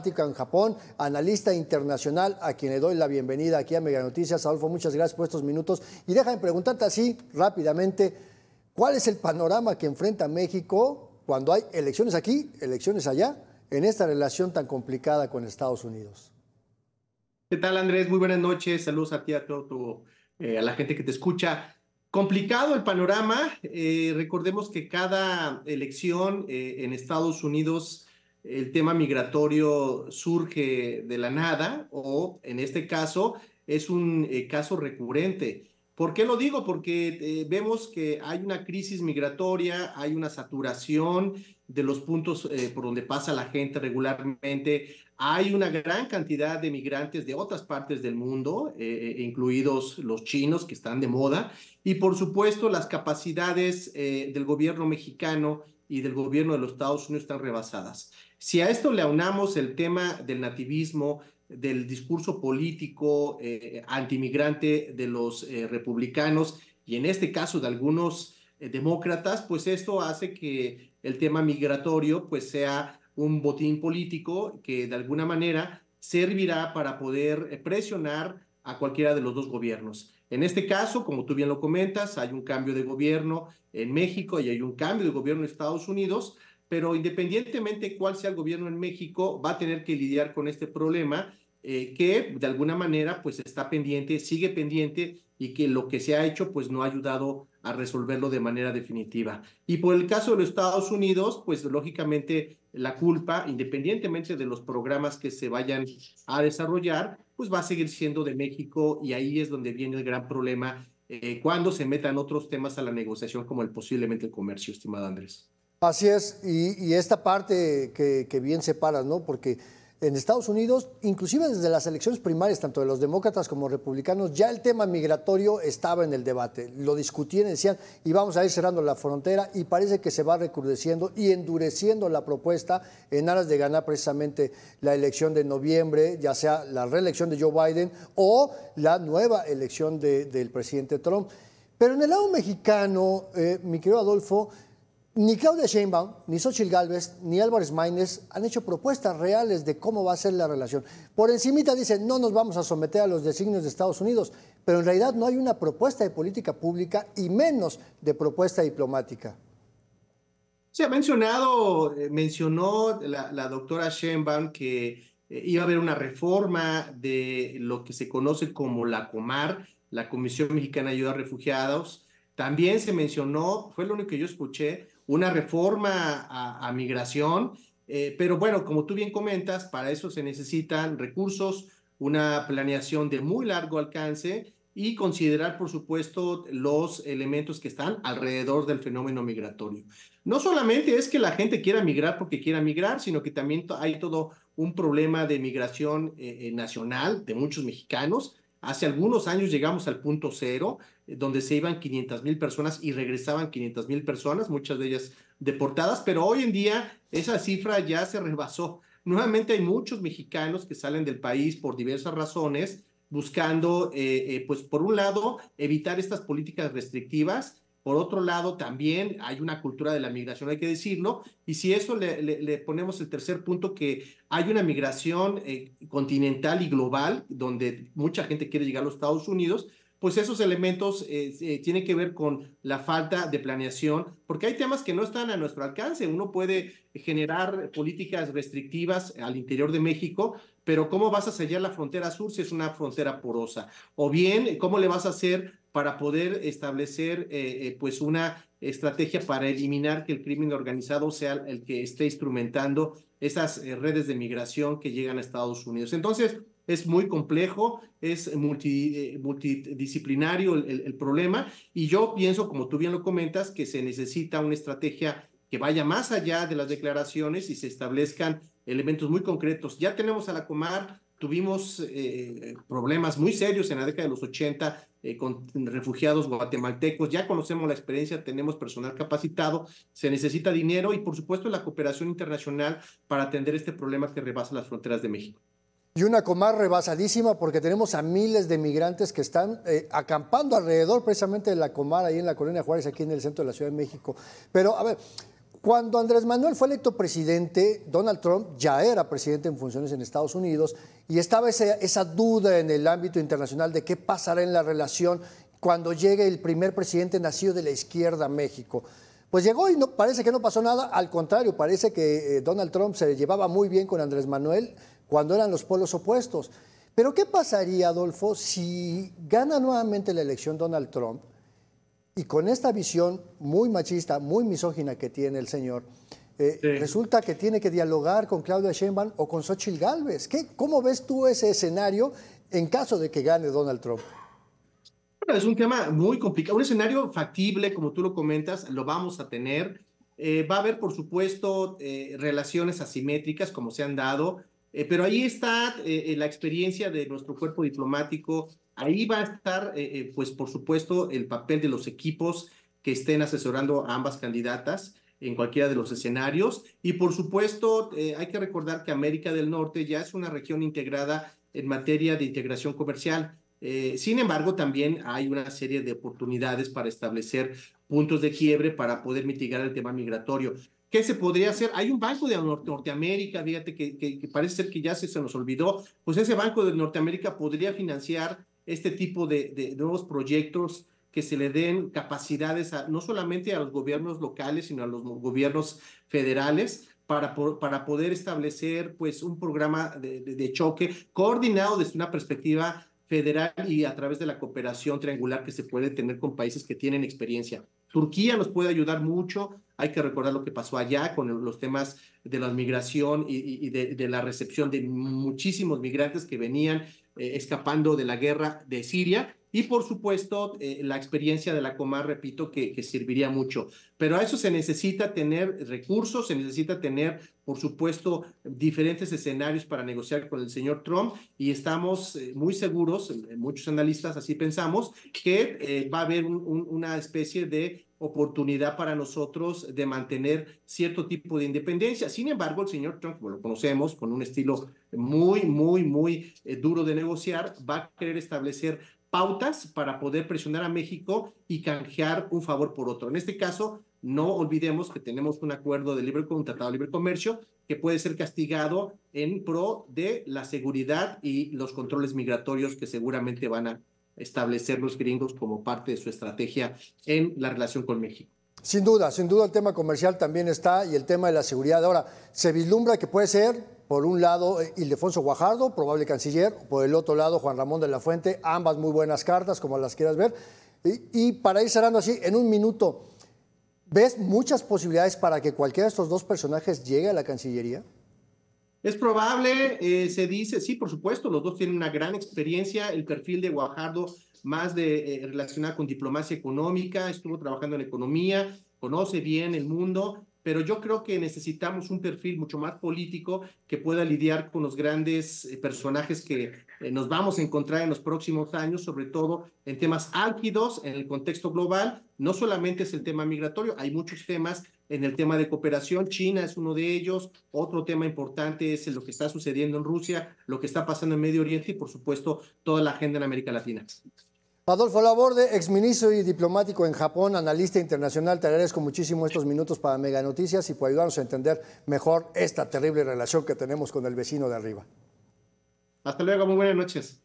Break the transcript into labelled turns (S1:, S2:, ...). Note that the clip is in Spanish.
S1: en Japón, analista internacional, a quien le doy la bienvenida aquí a Mega Noticias. Adolfo, muchas gracias por estos minutos. Y déjame preguntarte así rápidamente, ¿cuál es el panorama que enfrenta México cuando hay elecciones aquí, elecciones allá, en esta relación tan complicada con Estados Unidos?
S2: ¿Qué tal, Andrés? Muy buenas noches. Saludos a ti, a a la gente que te escucha. Complicado el panorama. Recordemos que cada elección en Estados Unidos, el tema migratorio surge de la nada o, en este caso, es un caso recurrente. ¿Por qué lo digo? Porque vemos que hay una crisis migratoria, hay una saturación de los puntos por donde pasa la gente regularmente. Hay una gran cantidad de migrantes de otras partes del mundo, incluidos los chinos que están de moda, y por supuesto las capacidades del gobierno mexicano y del gobierno de los Estados Unidos están rebasadas. Si a esto le aunamos el tema del nativismo, del discurso político antimigrante de los republicanos y en este caso de algunos demócratas, pues esto hace que el tema migratorio pues sea un botín político que de alguna manera servirá para poder presionar a cualquiera de los dos gobiernos. En este caso, como tú bien lo comentas, hay un cambio de gobierno en México y hay un cambio de gobierno en Estados Unidos, pero independientemente cuál sea el gobierno en México, va a tener que lidiar con este problema que de alguna manera pues está pendiente, sigue pendiente y que lo que se ha hecho pues no ha ayudado a resolverlo de manera definitiva. Y por el caso de los Estados Unidos, pues lógicamente la culpa, independientemente de los programas que se vayan a desarrollar, pues va a seguir siendo de México y ahí es donde viene el gran problema cuando se metan otros temas a la negociación como posiblemente el comercio, estimado Andrés.
S1: Así es, y esta parte que bien separas, ¿no? Porque en Estados Unidos, inclusive desde las elecciones primarias, tanto de los demócratas como republicanos, ya el tema migratorio estaba en el debate. Lo discutían y decían, y vamos a ir cerrando la frontera, y parece que se va recrudeciendo y endureciendo la propuesta en aras de ganar precisamente la elección de noviembre, ya sea la reelección de Joe Biden o la nueva elección del presidente Trump. Pero en el lado mexicano, mi querido Adolfo, ni Claudia Sheinbaum, ni Xóchitl Gálvez, ni Álvarez Maínez han hecho propuestas reales de cómo va a ser la relación. Por encimita dicen, no nos vamos a someter a los designios de Estados Unidos, pero en realidad no hay una propuesta de política pública y menos de propuesta diplomática.
S2: Se ha mencionó la doctora Sheinbaum que iba a haber una reforma de lo que se conoce como la COMAR, la Comisión Mexicana de Ayuda a Refugiados. También se mencionó, fue lo único que yo escuché, una reforma a migración, pero bueno, como tú bien comentas, para eso se necesitan recursos, una planeación de muy largo alcance y considerar, por supuesto, los elementos que están alrededor del fenómeno migratorio. No solamente es que la gente quiera migrar porque quiera migrar, sino que también hay todo un problema de migración nacional de muchos mexicanos. Hace algunos años llegamos al punto cero, donde se iban 500,000 personas y regresaban 500,000 personas, muchas de ellas deportadas, pero hoy en día esa cifra ya se rebasó. Nuevamente hay muchos mexicanos que salen del país por diversas razones, buscando, pues por un lado, evitar estas políticas restrictivas. Por otro lado, también hay una cultura de la migración, hay que decirlo, y si eso le ponemos el tercer punto, que hay una migración continental y global, donde mucha gente quiere llegar a los Estados Unidos, pues esos elementos tienen que ver con la falta de planeación, porque hay temas que no están a nuestro alcance. Uno puede generar políticas restrictivas al interior de México, pero ¿cómo vas a sellar la frontera sur si es una frontera porosa? O bien, ¿cómo le vas a hacer para poder establecer pues una estrategia para eliminar que el crimen organizado sea el que esté instrumentando esas redes de migración que llegan a Estados Unidos? Entonces, es muy complejo, es multidisciplinario el problema, y yo pienso, como tú bien lo comentas, que se necesita una estrategia que vaya más allá de las declaraciones y se establezcan elementos muy concretos. Ya tenemos a la Comar, tuvimos problemas muy serios en la década de los 80 con refugiados guatemaltecos, ya conocemos la experiencia, tenemos personal capacitado, se necesita dinero y por supuesto la cooperación internacional para atender este problema que rebasa las fronteras de México.
S1: Y una Comar rebasadísima porque tenemos a miles de migrantes que están acampando alrededor precisamente de la Comar, ahí en la Colonia Juárez, aquí en el centro de la Ciudad de México. Pero, a ver, Cuando Andrés Manuel fue electo presidente, Donald Trump ya era presidente en funciones en Estados Unidos y estaba esa duda en el ámbito internacional de qué pasará en la relación cuando llegue el primer presidente nacido de la izquierda a México. Pues llegó y no, parece que no pasó nada, al contrario, parece que Donald Trump se llevaba muy bien con Andrés Manuel cuando eran los polos opuestos. Pero ¿qué pasaría, Adolfo, si gana nuevamente la elección Donald Trump? Y con esta visión muy machista, muy misógina que tiene el señor, resulta que tiene que dialogar con Claudia Sheinbaum o con Xóchitl Gálvez. ¿Cómo ves tú ese escenario en caso de que gane Donald Trump?
S2: Bueno, es un tema muy complicado, un escenario factible, como tú lo comentas, lo vamos a tener. Va a haber, por supuesto, relaciones asimétricas, como se han dado, pero ahí está la experiencia de nuestro cuerpo diplomático. Ahí va a estar, pues por supuesto, el papel de los equipos que estén asesorando a ambas candidatas en cualquiera de los escenarios. Y por supuesto, hay que recordar que América del Norte ya es una región integrada en materia de integración comercial. Sin embargo, también hay una serie de oportunidades para establecer puntos de quiebre para poder mitigar el tema migratorio. ¿Qué se podría hacer? Hay un banco de Norteamérica, fíjate que parece ser que ya se nos olvidó, pues ese banco de Norteamérica podría financiar este tipo de nuevos proyectos que se le den capacidades no solamente a los gobiernos locales, sino a los gobiernos federales para poder establecer pues un programa de choque coordinado desde una perspectiva federal y a través de la cooperación triangular que se puede tener con países que tienen experiencia. Turquía nos puede ayudar mucho, hay que recordar lo que pasó allá con los temas de la migración y de la recepción de muchísimos migrantes que venían escapando de la guerra de Siria y por supuesto la experiencia de la Comar, repito, que serviría mucho. Pero a eso se necesita tener recursos, se necesita tener, por supuesto, diferentes escenarios para negociar con el señor Trump y estamos muy seguros, muchos analistas así pensamos, que va a haber una especie de oportunidad para nosotros de mantener cierto tipo de independencia. Sin embargo, el señor Trump, como lo conocemos, con un estilo muy duro de negociar, va a querer establecer pautas para poder presionar a México y canjear un favor por otro. En este caso, no olvidemos que tenemos un acuerdo de un tratado de libre comercio que puede ser castigado en pro de la seguridad y los controles migratorios que seguramente van a establecer los gringos como parte de su estrategia en la relación con México.
S1: Sin duda el tema comercial también está y el tema de la seguridad. Ahora, se vislumbra que puede ser, por un lado, Ildefonso Guajardo, probable canciller, por el otro lado, Juan Ramón de la Fuente, ambas muy buenas cartas, como las quieras ver. Y para ir cerrando así, en un minuto, ¿ves muchas posibilidades para que cualquiera de estos dos personajes llegue a la Cancillería?
S2: Es probable, se dice, sí, por supuesto, los dos tienen una gran experiencia, el perfil de Guajardo más relacionado con diplomacia económica, estuvo trabajando en economía, conoce bien el mundo, pero yo creo que necesitamos un perfil mucho más político que pueda lidiar con los grandes personajes que nos vamos a encontrar en los próximos años, sobre todo en temas álgidos en el contexto global. No solamente es el tema migratorio, hay muchos temas en el tema de cooperación. China es uno de ellos. Otro tema importante es lo que está sucediendo en Rusia, lo que está pasando en Medio Oriente y, por supuesto, toda la agenda en América Latina.
S1: Adolfo Laborde, exministro y diplomático en Japón, analista internacional, te agradezco muchísimo estos minutos para Mega Noticias y por ayudarnos a entender mejor esta terrible relación que tenemos con el vecino de arriba.
S2: Hasta luego, muy buenas noches.